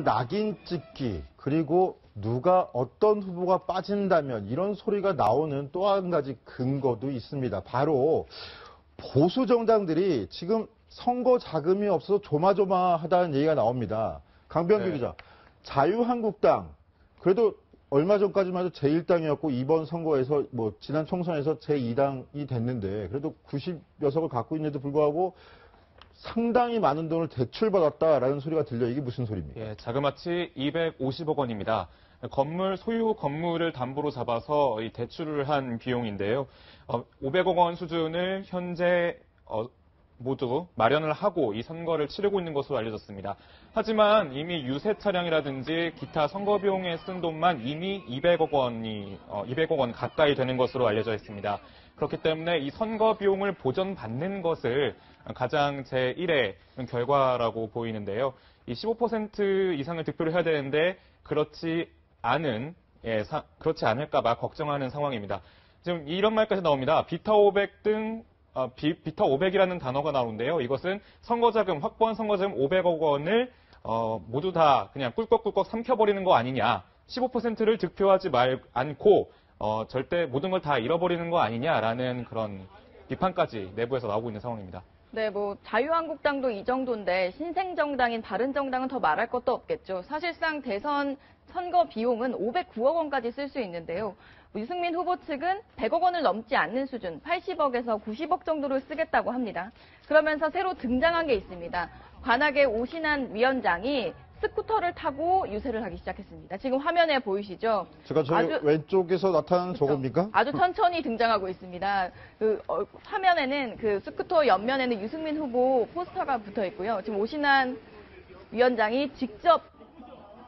낙인 찍기, 그리고 누가 어떤 후보가 빠진다면 이런 소리가 나오는 또 한 가지 근거도 있습니다. 바로 보수 정당들이 지금 선거 자금이 없어서 조마조마하다는 얘기가 나옵니다. 강병규 기자, 자유한국당, 그래도 얼마 전까지만 해도 제1당이었고 이번 선거에서 지난 총선에서 제2당이 됐는데 그래도 90여석을 갖고 있는데도 불구하고 상당히 많은 돈을 대출받았다라는 소리가 들려. 이게 무슨 소리입니까? 예, 자그마치 250억 원입니다. 소유 건물을 담보로 잡아서 이 대출을 한 비용인데요. 500억 원 수준을 현재 모두 마련을 하고 이 선거를 치르고 있는 것으로 알려졌습니다. 하지만 이미 유세 차량이라든지 기타 선거 비용에 쓴 돈만 이미 200억 원 가까이 되는 것으로 알려져 있습니다. 그렇기 때문에 이 선거 비용을 보전받는 것을 가장 제1의 결과라고 보이는데요. 이 15% 이상을 득표를 해야 되는데 그렇지 않을까봐 걱정하는 상황입니다. 지금 이런 말까지 나옵니다. 비타 500 등 비타 500이라는 단어가 나오는데요. 이것은 확보한 선거자금 500억 원을 모두 다 그냥 꿀꺽꿀꺽 삼켜버리는 거 아니냐. 15%를 득표하지 않고 절대 모든 걸 다 잃어버리는 거 아니냐라는 그런 비판까지 내부에서 나오고 있는 상황입니다. 네, 자유한국당도 이 정도인데 신생정당인 바른정당은 더 말할 것도 없겠죠. 사실상 대선 선거 비용은 509억 원까지 쓸 수 있는데요. 유승민 후보 측은 100억 원을 넘지 않는 수준, 80억에서 90억 정도를 쓰겠다고 합니다. 그러면서 새로 등장한 게 있습니다. 관악의 오신환 위원장이 스쿠터를 타고 유세를 하기 시작했습니다. 지금 화면에 보이시죠? 제가 왼쪽에서 나타나는 저겁니까? 아주 천천히 등장하고 있습니다. 화면에는 스쿠터 옆면에는 유승민 후보 포스터가 붙어 있고요. 지금 오신환 위원장이 직접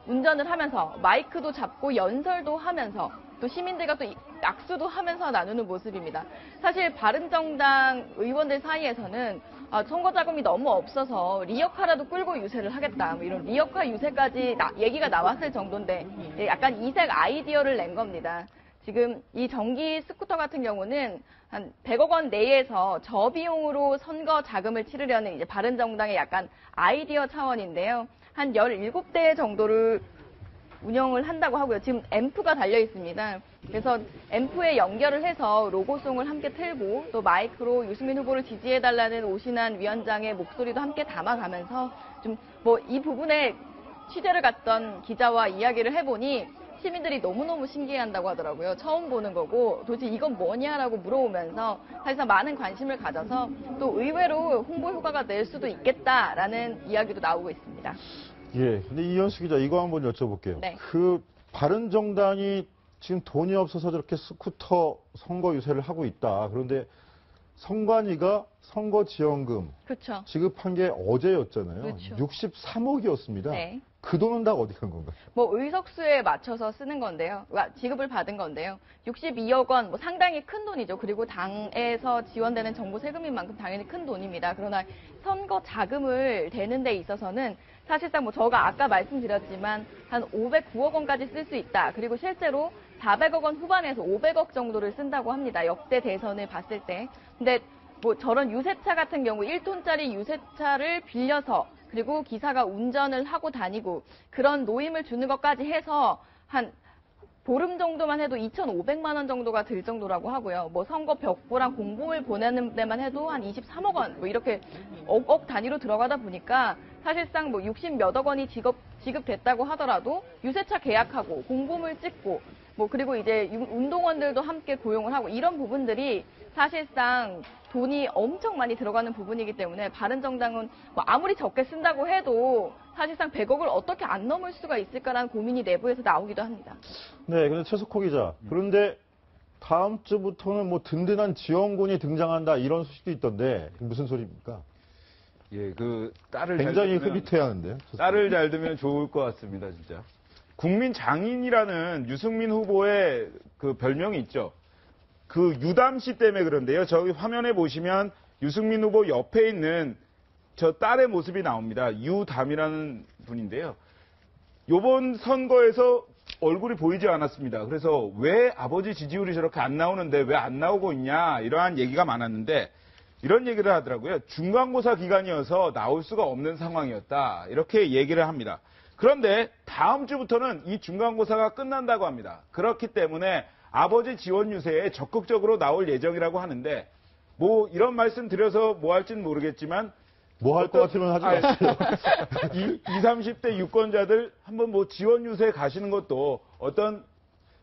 운전을 하면서 마이크도 잡고 연설도 하면서 또 시민들과 또 악수도 하면서 나누는 모습입니다. 사실 바른정당 의원들 사이에서는 선거 자금이 너무 없어서 리어카라도 끌고 유세를 하겠다. 이런 리어카 유세까지 얘기가 나왔을 정도인데 약간 이색 아이디어를 낸 겁니다. 지금 이 전기 스쿠터 같은 경우는 한 100억 원 내에서 저비용으로 선거 자금을 치르려는 이제 바른정당의 약간 아이디어 차원인데요. 한 17대 정도를 운영을 한다고 하고요. 지금 앰프가 달려 있습니다. 그래서 앰프에 연결을 해서 로고송을 함께 틀고 또 마이크로 유승민 후보를 지지해달라는 오신환 위원장의 목소리도 함께 담아가면서 좀 이 부분에 취재를 갔던 기자와 이야기를 해보니 시민들이 너무너무 신기해한다고 하더라고요. 처음 보는 거고 도대체 이건 뭐냐라고 물어보면서 사실상 많은 관심을 가져서 또 의외로 홍보 효과가 낼 수도 있겠다라는 이야기도 나오고 있습니다. 예, 근데 이현수 기자 이거 한번 여쭤볼게요. 네. 바른정당이 지금 돈이 없어서 저렇게 스쿠터 선거 유세를 하고 있다. 그런데 선관위가 선거지원금 그렇죠. 지급한 게 어제였잖아요. 그렇죠. 63억이었습니다. 네. 그 돈은 다 어디 간 건가요? 의석수에 맞춰서 쓰는 건데요. 지급을 받은 건데요. 62억 원, 상당히 큰 돈이죠. 그리고 당에서 지원되는 정부 세금인 만큼 당연히 큰 돈입니다. 그러나 선거 자금을 대는 데 있어서는 사실상 제가 아까 말씀드렸지만 한 509억 원까지 쓸 수 있다. 그리고 실제로 400억 원 후반에서 500억 정도를 쓴다고 합니다. 역대 대선을 봤을 때. 근데 저런 유세차 같은 경우 1톤짜리 유세차를 빌려서 그리고 기사가 운전을 하고 다니고 그런 노임을 주는 것까지 해서 한 보름 정도만 해도 2,500만 원 정도가 들 정도라고 하고요. 선거 벽보랑 공보물 보내는 데만 해도 한 23억 원 이렇게 억 단위로 들어가다 보니까 사실상 60몇억 원이 지급됐다고 하더라도 유세차 계약하고 공보물 찍고 그리고 이제 운동원들도 함께 고용을 하고 이런 부분들이 사실상 돈이 엄청 많이 들어가는 부분이기 때문에 바른정당은 아무리 적게 쓴다고 해도 사실상 100억을 어떻게 안 넘을 수가 있을까라는 고민이 내부에서 나오기도 합니다. 네, 근데 최석호 기자. 그런데 다음 주부터는 든든한 지원군이 등장한다 이런 소식도 있던데 무슨 소리입니까? 예, 딸을 굉장히 흐릿해하는데요. 딸을 잘 두면 좋을 것 같습니다, 진짜. 국민 장인이라는 유승민 후보의 별명이 있죠. 유담 씨 때문에 그런데요. 저기 화면에 보시면 유승민 후보 옆에 있는 저 딸의 모습이 나옵니다. 유담이라는 분인데요. 이번 선거에서 얼굴이 보이지 않았습니다. 그래서 왜 아버지 지지율이 저렇게 안 나오는데 왜 안 나오고 있냐 이러한 얘기가 많았는데 이런 얘기를 하더라고요. 중간고사 기간이어서 나올 수가 없는 상황이었다. 이렇게 얘기를 합니다. 그런데 다음 주부터는 이 중간고사가 끝난다고 합니다. 그렇기 때문에 아버지 지원 유세에 적극적으로 나올 예정이라고 하는데 뭐 이런 말씀 드려서 뭐 할지는 모르겠지만 뭐 할 것 같으면 하지 마세요. 20, 30대 유권자들 한번 뭐 지원 유세 가시는 것도 어떤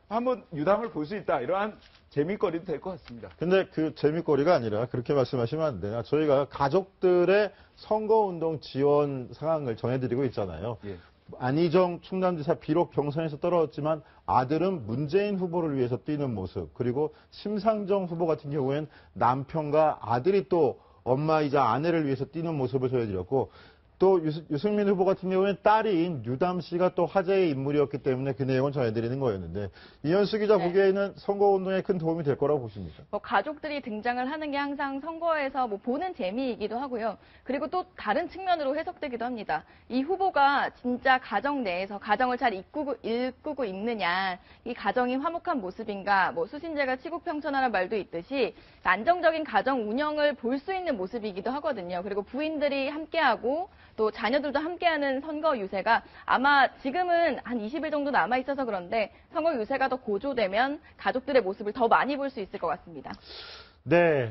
한번 유담을 볼 수 있다. 이러한 재미거리도 될 것 같습니다. 근데 그 재미거리가 아니라 그렇게 말씀하시면 안 돼요. 저희가 가족들의 선거운동 지원 상황을 전해드리고 있잖아요. 예. 안희정 충남지사 비록 경선에서 떨어졌지만 아들은 문재인 후보를 위해서 뛰는 모습, 그리고 심상정 후보 같은 경우에는 남편과 아들이 또 엄마이자 아내를 위해서 뛰는 모습을 전해드렸고, 또 유승민 후보 같은 경우에는 딸인 유담 씨가 또 화제의 인물이었기 때문에 그 내용을 전해드리는 거였는데, 이현수 기자 네. 보기에는 선거운동에 큰 도움이 될 거라고 보십니까? 뭐 가족들이 등장을 하는 게 항상 선거에서 뭐 보는 재미이기도 하고요. 그리고 또 다른 측면으로 해석되기도 합니다. 이 후보가 진짜 가정 내에서 가정을 잘 이끌고 있느냐, 이 가정이 화목한 모습인가, 뭐 수신제가 치국평천하는 말도 있듯이 안정적인 가정 운영을 볼 수 있는 모습이기도 하거든요. 그리고 부인들이 함께하고 또 자녀들도 함께하는 선거 유세가 아마 지금은 한 20일 정도 남아있어서 그런데 선거 유세가 더 고조되면 가족들의 모습을 더 많이 볼 수 있을 것 같습니다. 네.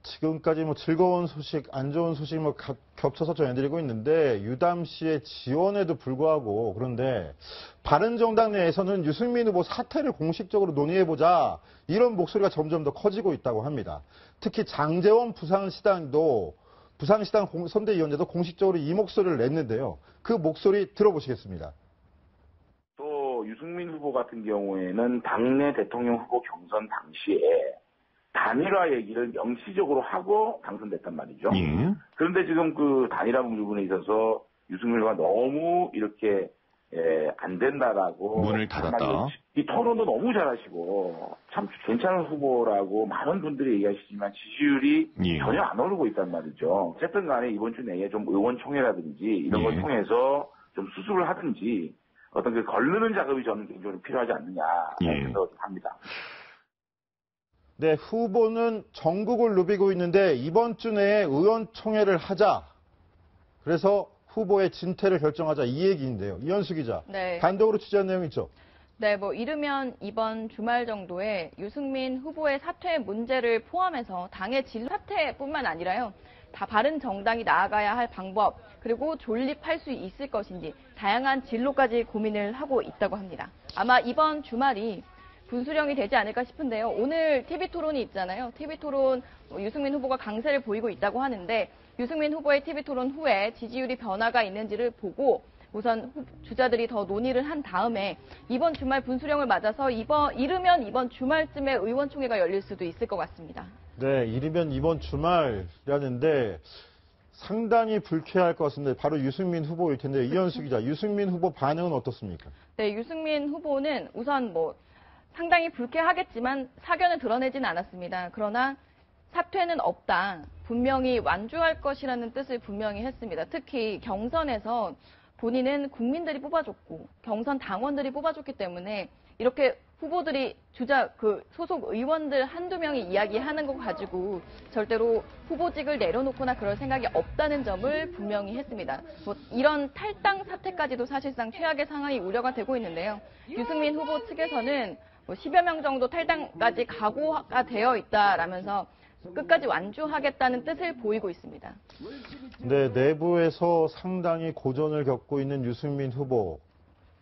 지금까지 뭐 즐거운 소식, 안 좋은 소식 뭐 겹쳐서 전해드리고 있는데, 유담 씨의 지원에도 불구하고, 그런데 바른정당 내에서는 유승민 후보 사퇴를 공식적으로 논의해보자, 이런 목소리가 점점 더 커지고 있다고 합니다. 특히 장제원 부산시당 선대위원장도 공식적으로 이 목소리를 냈는데요. 그 목소리 들어보시겠습니다. 또 유승민 후보 같은 경우에는 당내 대통령 후보 경선 당시에 단일화 얘기를 명시적으로 하고 당선됐단 말이죠. 예. 그런데 지금 그 단일화 부분에 있어서 유승민 후보가 너무 이렇게 안 된다라고 문을 닫았다. 이 토론도 너무 잘하시고 참 괜찮은 후보라고 많은 분들이 얘기하시지만 지지율이 예. 전혀 안 오르고 있단 말이죠. 어쨌든 간에 이번 주 내에 좀 의원총회라든지 이런 예. 걸 통해서 좀 수습을 하든지 어떤 그 걸르는 작업이 저는 개인적으로 필요하지 않느냐 예. 생각을 합니다. 네, 후보는 전국을 누비고 있는데 이번 주 내에 의원총회를 하자. 그래서 후보의 진퇴를 결정하자, 이 얘기인데요. 이현수 기자, 네. 단독으로 취재한 내용 있죠? 네, 뭐 이르면 이번 주말 정도에 유승민 후보의 사퇴 문제를 포함해서 당의 진 사퇴뿐만 아니라요. 다 바른 정당이 나아가야 할 방법, 그리고 존립할 수 있을 것인지 다양한 진로까지 고민을 하고 있다고 합니다. 아마 이번 주말이 분수령이 되지 않을까 싶은데요. 오늘 TV토론이 있잖아요. TV토론 유승민 후보가 강세를 보이고 있다고 하는데 유승민 후보의 TV토론 후에 지지율이 변화가 있는지를 보고 우선 주자들이 더 논의를 한 다음에 이번 주말 분수령을 맞아서 이르면 이번 주말쯤에 의원총회가 열릴 수도 있을 것 같습니다. 네, 이르면 이번 주말이라는데 상당히 불쾌할 것 같은데 바로 유승민 후보일 텐데, 이현수 기자, 유승민 후보 반응은 어떻습니까? 네, 유승민 후보는 우선 뭐 상당히 불쾌하겠지만 사견을 드러내지는 않았습니다. 그러나 사퇴는 없다. 분명히 완주할 것이라는 뜻을 분명히 했습니다. 특히 경선에서 본인은 국민들이 뽑아줬고 경선 당원들이 뽑아줬기 때문에 이렇게 후보들이 소속 의원들 한두 명이 이야기하는 거 가지고 절대로 후보직을 내려놓거나 그럴 생각이 없다는 점을 분명히 했습니다. 뭐 이런 탈당 사태까지도 사실상 최악의 상황이 우려가 되고 있는데요. 유승민 후보 측에서는 뭐 10여 명 정도 탈당까지 각오가 되어 있다라면서 끝까지 완주하겠다는 뜻을 보이고 있습니다. 네, 내부에서 상당히 고전을 겪고 있는 유승민 후보.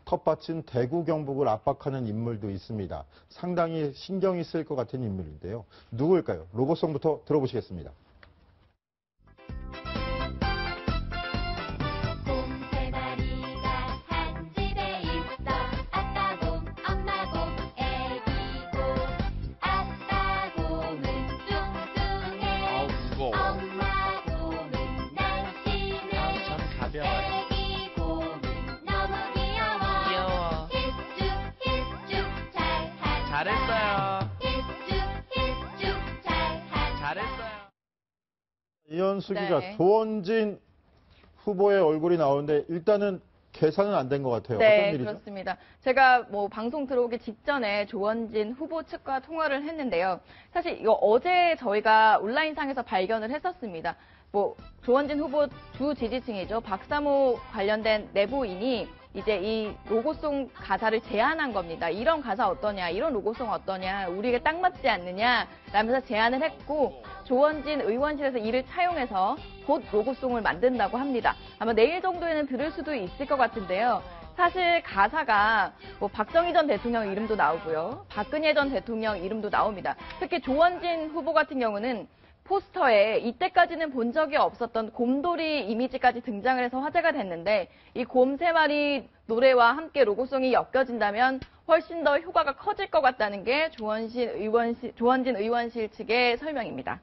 텃밭인 대구 경북을 압박하는 인물도 있습니다. 상당히 신경이 쓰일 것 같은 인물인데요. 누구일까요? 로고송부터 들어보시겠습니다. 이현수 네. 기자, 조원진 후보의 얼굴이 나오는데 일단은 계산은 안 된 것 같아요. 네, 어떤 일이죠? 그렇습니다. 제가 뭐 방송 들어오기 직전에 조원진 후보 측과 통화를 했는데요. 사실 이거 어제 저희가 온라인상에서 발견을 했었습니다. 뭐 조원진 후보 주 지지층이죠. 박사모 관련된 내부인이 이제 이 로고송 가사를 제안한 겁니다. 이런 가사 어떠냐, 이런 로고송 어떠냐, 우리에게 딱 맞지 않느냐 라면서 제안을 했고 조원진 의원실에서 이를 차용해서 곧 로고송을 만든다고 합니다. 아마 내일 정도에는 들을 수도 있을 것 같은데요. 사실 가사가 뭐 박정희 전 대통령 이름도 나오고요. 박근혜 전 대통령 이름도 나옵니다. 특히 조원진 후보 같은 경우는 포스터에 이때까지는 본 적이 없었던 곰돌이 이미지까지 등장을 해서 화제가 됐는데 이 곰 세 마리 노래와 함께 로고송이 엮여진다면 훨씬 더 효과가 커질 것 같다는 게 조원진 의원실 측의 설명입니다.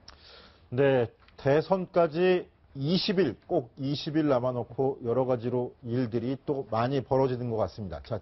네, 대선까지 20일, 꼭 20일 남아놓고 여러 가지로 일들이 또 많이 벌어지는 것 같습니다. 자,